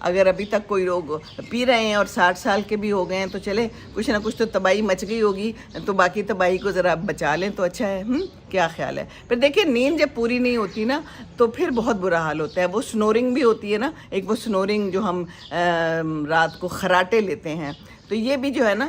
اگر ابھی تک کوئی لوگ پی رہے ہیں اور 60 سال کے بھی ہو گئے ہیں تو چلے کچھ نہ کچھ تو تباہی مچ گئی ہوگی، تو باقی تباہی کو ذرا بچا لیں تو اچھا ہے۔ کیا خیال ہے؟ پھر دیکھیں نیند جب پوری نہیں ہوتی نا تو پھر بہت برا حال ہوتا ہے۔ وہ سنورنگ بھی ہوتی ہے نا، ایک وہ سنورنگ جو ہم رات کو خراٹے لیتے ہیں، تو یہ بھی جو ہے نا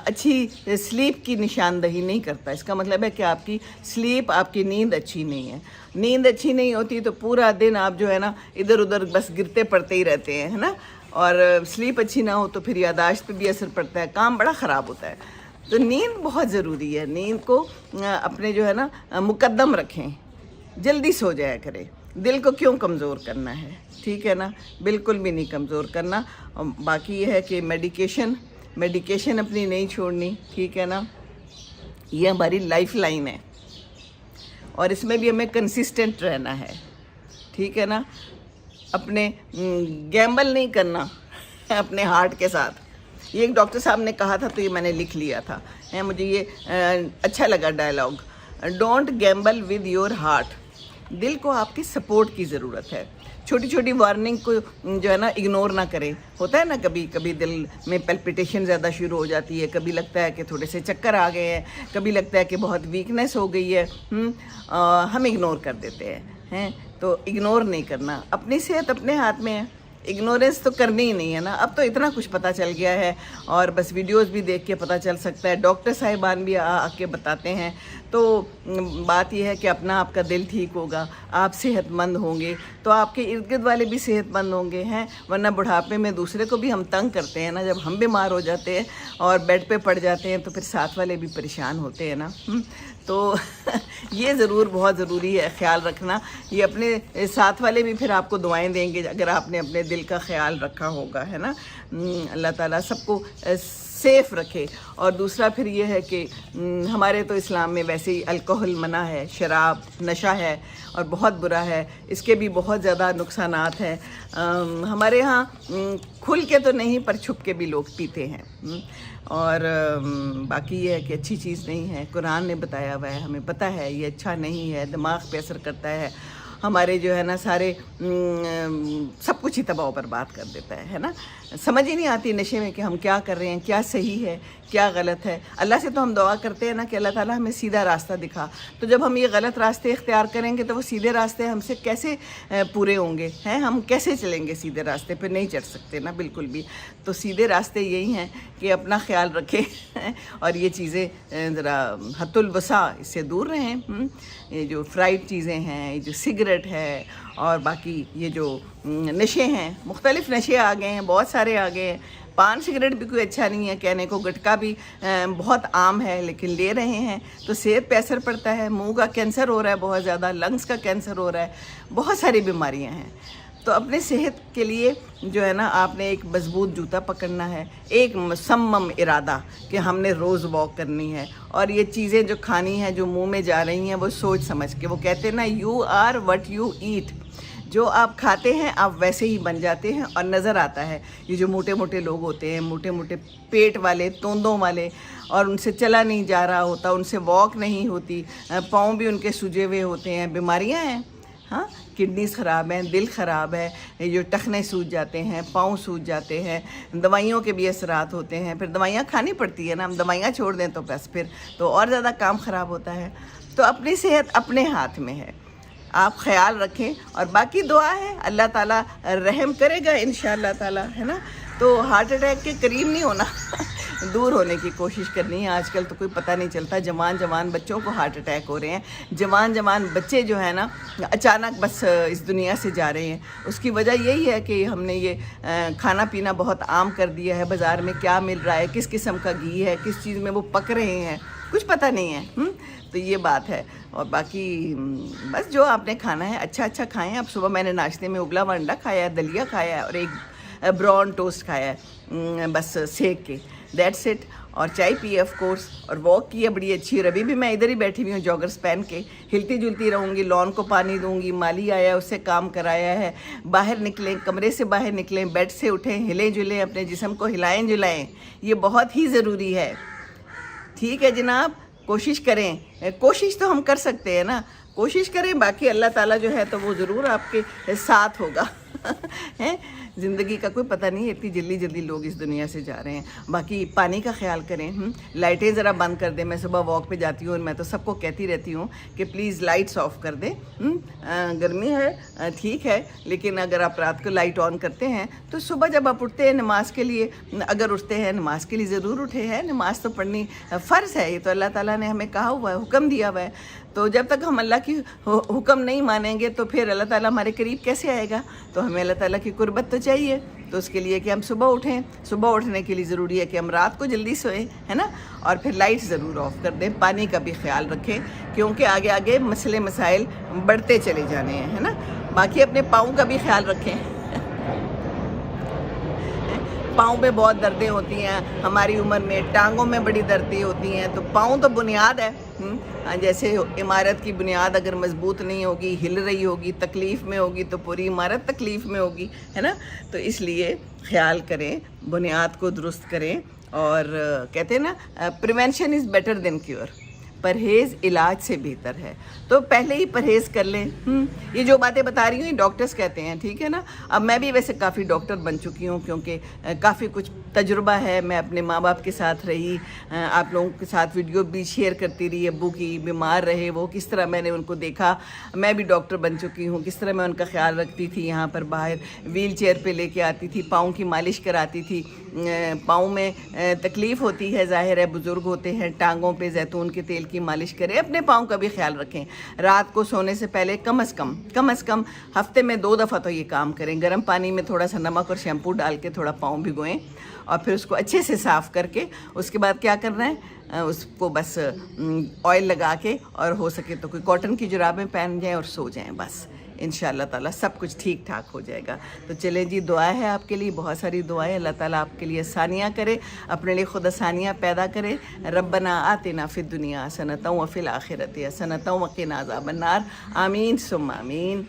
اچھی سلیپ کی نشاندہی نہیں کرتا۔ اس کا مطلب ہے کہ آپ کی سلیپ، آپ کی نیند اچھی نہیں ہے۔ نیند اچھی نہیں ہوتی تو پورا دن آپ جو ہے نا ادھر ادھر بس گرتے پڑتے ہی رہتے ہیں، ہے نا، اور سلیپ اچھی نہ ہو تو پھر یادداشت پہ بھی اثر پڑتا ہے، کام بڑا خراب ہوتا ہے۔ تو نیند بہت ضروری ہے، نیند کو اپنے جو ہے نا مقدم رکھیں، جلدی سو جایا کریں۔ دل کو کیوں کمزور کرنا ہے؟ ٹھیک ہے نا، بالکل بھی نہیں کمزور کرنا۔ باقی یہ ہے کہ میڈیکیشن اپنی نہیں چھوڑنی، ٹھیک ہے نا، یہ ہماری لائف لائن ہے اور اس میں بھی ہمیں کنسسٹنٹ رہنا ہے، ٹھیک ہے نا۔ اپنے گیمبل نہیں کرنا اپنے ہارٹ کے ساتھ۔ یہ ایک ڈاکٹر صاحب نے کہا تھا تو یہ میں نے لکھ لیا تھا، مجھے یہ اچھا لگا dialogue. Don't gamble with your heart. دل کو آپ کی سپورٹ کی ضرورت ہے۔ چھوٹی چھوٹی وارننگ کو جو ہے نا اگنور نہ کریں۔ ہوتا ہے نا کبھی کبھی دل میں پلپیٹیشن زیادہ شروع ہو جاتی ہے، کبھی لگتا ہے کہ تھوڑے سے چکر آ گئے ہیں، کبھی لگتا ہے کہ بہت ویکنیس ہو گئی ہے، ہم اگنور کر دیتے ہیں۔ تو اگنور نہیں کرنا، اپنی صحت اپنے ہاتھ میں ہے، اگنورنس تو کرنی ہی نہیں ہے نا۔ اب تو اتنا کچھ پتہ چل گیا ہے اور بس ویڈیوز بھی دیکھ کے پتہ چل سکتا ہے، ڈاکٹر صاحبان بھی آ کے بتاتے ہیں۔ تو بات یہ ہے کہ اپنا آپ کا دل ٹھیک ہوگا، آپ صحت مند ہوں گے تو آپ کے ارد گرد والے بھی صحت مند ہوں گے، ہیں ورنہ بڑھاپے میں دوسرے کو بھی ہم تنگ کرتے ہیں نا، جب ہم بیمار ہو جاتے ہیں اور بیڈ پہ پڑ جاتے ہیں تو پھر ساتھ والے بھی پریشان ہوتے ہیں نا۔ تو یہ ضرور بہت ضروری ہے خیال رکھنا۔ یہ اپنے ساتھ والے بھی پھر آپ کو دعائیں دیں گے اگر آپ نے اپنے دل کا خیال رکھا ہوگا، ہے نا۔ اللہ تعالیٰ سب کو سیف رکھے۔ اور دوسرا پھر یہ ہے کہ ہمارے تو اسلام میں ویسے ہی الکحل منع ہے، شراب نشہ ہے اور بہت برا ہے، اس کے بھی بہت زیادہ نقصانات ہیں۔ ہمارے ہاں کھل کے تو نہیں پر چھپ کے بھی لوگ پیتے ہیں، اور باقی یہ ہے کہ اچھی چیز نہیں ہے۔ قرآن نے بتایا ہوا ہے، ہمیں پتہ ہے یہ اچھا نہیں ہے، دماغ پہ اثر کرتا ہے، ہمارے جو ہے نا سارے سب کچھ ہی تباہ و برباد کر دیتا ہے نا۔ سمجھ ہی نہیں آتی نشے میں کہ ہم کیا کر رہے ہیں، کیا صحیح ہے کیا غلط ہے۔ اللہ سے تو ہم دعا کرتے ہیں نا کہ اللہ تعالیٰ ہمیں سیدھا راستہ دکھا، تو جب ہم یہ غلط راستے اختیار کریں گے تو وہ سیدھے راستے ہم سے کیسے پورے ہوں گے، ہیں ہم کیسے چلیں گے؟ سیدھے راستے پہ نہیں چڑھ سکتے نا بالکل بھی۔ تو سیدھے راستے یہی ہیں کہ اپنا خیال رکھیں اور یہ چیزیں ذرا حد الوسع اس سے دور رہیں۔ یہ جو فرائڈ چیزیں ہیں، یہ جو سگریٹ ہے اور باقی یہ جو نشے ہیں، مختلف نشے آ گئے ہیں، بہت سارے آ گئے ہیں۔ پان سگریٹ بھی کوئی اچھا نہیں ہے کہنے کو، گٹکا بھی بہت عام ہے لیکن لے رہے ہیں تو صحت پہ اثر پڑتا ہے۔ منہ کا کینسر ہو رہا ہے بہت زیادہ، لنگس کا کینسر ہو رہا ہے، بہت ساری بیماریاں ہیں۔ تو اپنے صحت کے لیے جو ہے نا آپ نے ایک مضبوط جوتا پکڑنا ہے، ایک مصمم ارادہ کہ ہم نے روز واک کرنی ہے، اور یہ چیزیں جو کھانی ہیں جو منہ میں جا رہی ہیں وہ سوچ سمجھ کے۔ وہ کہتے ہیں نا you are what you eat, جو آپ کھاتے ہیں آپ ویسے ہی بن جاتے ہیں۔ اور نظر آتا ہے یہ جو موٹے موٹے لوگ ہوتے ہیں، موٹے موٹے پیٹ والے، توندوں والے، اور ان سے چلا نہیں جا رہا ہوتا، ان سے واک نہیں ہوتی، پاؤں بھی ان کے سجے ہوئے ہوتے ہیں، بیماریاں ہیں، ہاں کڈنیز خراب ہیں، دل خراب ہے، یہ جو ٹخنے سوج جاتے ہیں، پاؤں سوج جاتے ہیں، دوائیوں کے بھی اثرات ہوتے ہیں، پھر دوائیاں کھانی پڑتی ہے نا، ہم دوائیاں چھوڑ دیں تو بس پھر تو اور زیادہ کام خراب ہوتا ہے۔ تو اپنی صحت اپنے ہاتھ میں ہے، آپ خیال رکھیں، اور باقی دعا ہے اللہ تعالیٰ رحم کرے گا انشاءاللہ تعالیٰ، ہے نا۔ تو ہارٹ اٹیک کے قریب نہیں ہونا، دور ہونے کی کوشش کرنی ہے۔ آج کل تو کوئی پتہ نہیں چلتا، جوان بچوں کو ہارٹ اٹیک ہو رہے ہیں، جوان بچے جو ہیں نا اچانک بس اس دنیا سے جا رہے ہیں۔ اس کی وجہ یہی ہے کہ ہم نے یہ کھانا پینا بہت عام کر دیا ہے، بازار میں کیا مل رہا ہے، کس قسم کا گھی ہے، کس چیز میں وہ پک رہے ہیں، کچھ پتہ نہیں ہے۔ تو یہ بات ہے، اور باقی بس جو آپ نے کھانا ہے اچھا کھائیں۔ اب صبح میں نے ناشتے میں ابلا ہوا انڈا کھایا ہے، دلیا کھایا ہے اور ایک براؤن ٹوسٹ کھایا ہے بس سیک کے، دیٹس اٹ۔ اور چائے پی آف کورس، اور واک کی ہے بڑی اچھی، اور ابھی بھی میں ادھر ہی بیٹھی ہوئی ہوں جاگرس پہن کے، ہلتی جلتی رہوں گی، لان کو پانی دوں گی، مالی آیا ہے اس سے کام کرایا ہے۔ باہر نکلیں، کمرے سے باہر نکلیں، بیڈ سے اٹھیں، ہلیں جلیں، اپنے جسم کو ہلائیں جلائیں، یہ بہت ہی ضروری ہے۔ ٹھیک ہے جناب، کوشش کریں، کوشش تو ہم کر سکتے ہیں نا، کوشش کریں، باقی اللہ تعالیٰ جو ہے تو وہ ضرور آپ کے ساتھ ہوگا۔ ہیں زندگی کا کوئی پتہ نہیں ہے، اتنی جلدی جلدی لوگ اس دنیا سے جا رہے ہیں. باقی پانی کا خیال کریں، لائٹیں ذرا بند کر دیں. میں صبح واک پہ جاتی ہوں اور میں تو سب کو کہتی رہتی ہوں کہ پلیز لائٹس آف کر دیں. گرمی ہے ٹھیک ہے، لیکن اگر آپ رات کو لائٹ آن کرتے ہیں تو صبح جب آپ اٹھتے ہیں نماز کے لیے، اگر اٹھتے ہیں نماز کے لیے ضرور اٹھے ہیں. نماز تو پڑھنی فرض ہے، یہ تو اللہ تعالیٰ نے ہمیں کہا ہوا ہے، حکم دیا ہوا ہے. تو جب تک ہم اللہ کی حکم نہیں مانیں گے تو پھر اللہ تعالیٰ ہمارے قریب کیسے آئے گا؟ تو ہمیں اللہ تعالیٰ کی قربت تو چاہیے. تو اس کے لیے کہ ہم صبح اٹھیں. صبح اٹھنے کے لیے ضروری ہے کہ ہم رات کو جلدی سوئیں، ہے نا. اور پھر لائٹ ضرور آف کر دیں. پانی کا بھی خیال رکھیں کیونکہ آگے آگے مسئلے مسائل بڑھتے چلے جانے ہیں، ہے نا. باقی اپنے پاؤں کا بھی خیال رکھیں. پاؤں پہ بہت دردیں ہوتی ہیں ہماری عمر میں، ٹانگوں میں بڑی دردیں ہوتی ہیں. تو پاؤں تو بنیاد ہے. جیسے عمارت کی بنیاد اگر مضبوط نہیں ہوگی، ہل رہی ہوگی، تکلیف میں ہوگی تو پوری عمارت تکلیف میں ہوگی، ہے نا. تو اس لیے خیال کریں، بنیاد کو درست کریں. اور کہتے ہیں نا prevention is better than cure, پرہیز علاج سے بہتر ہے. تو پہلے ہی پرہیز کر لیں. یہ جو باتیں بتا رہی ہوں یہ ڈاکٹرز کہتے ہیں، ٹھیک ہے نا. اب میں بھی ویسے کافی ڈاکٹر بن چکی ہوں کیونکہ کافی کچھ تجربہ ہے. میں اپنے ماں باپ کے ساتھ رہی، آپ لوگوں کے ساتھ ویڈیو بھی شیئر کرتی رہی. ابو کی بیمار رہے وہ، کس طرح میں نے ان کو دیکھا. میں بھی ڈاکٹر بن چکی ہوں، کس طرح میں ان کا خیال رکھتی تھی. یہاں پر باہر ویل چیئر پہ لے کے آتی تھی، پاؤں کی مالش کراتی تھی. پاؤں میں تکلیف ہوتی ہے، ظاہر ہے بزرگ ہوتے ہیں. ٹانگوں پہ زیتون کے تیل کی مالش کریں. اپنے پاؤں کا بھی خیال رکھیں. رات کو سونے سے پہلے کم از کم ہفتے میں 2 دفعہ تو یہ کام کریں. گرم پانی میں تھوڑا سا نمک اور شیمپو ڈال کے تھوڑا پاؤں بھگوئیں اور پھر اس کو اچھے سے صاف کر کے اس کے بعد کیا کرنا ہے، اس کو بس آئل لگا کے اور ہو سکے تو کوئی کاٹن کی جرابیں پہن جائیں اور سو جائیں. بس انشاءاللہ تعالیٰ سب کچھ ٹھیک ٹھاک ہو جائے گا. تو چلیں جی، دعا ہے آپ کے لیے، بہت ساری دعائیں. اللہ تعالیٰ آپ کے لیے آسانیاں کرے، اپنے لیے خود آسانیاں پیدا کرے. ربنا آتنا فی الدنیا حسنۃ وفی الآخرۃ حسنۃ وقنا عذاب النار. آمین ثم آمین.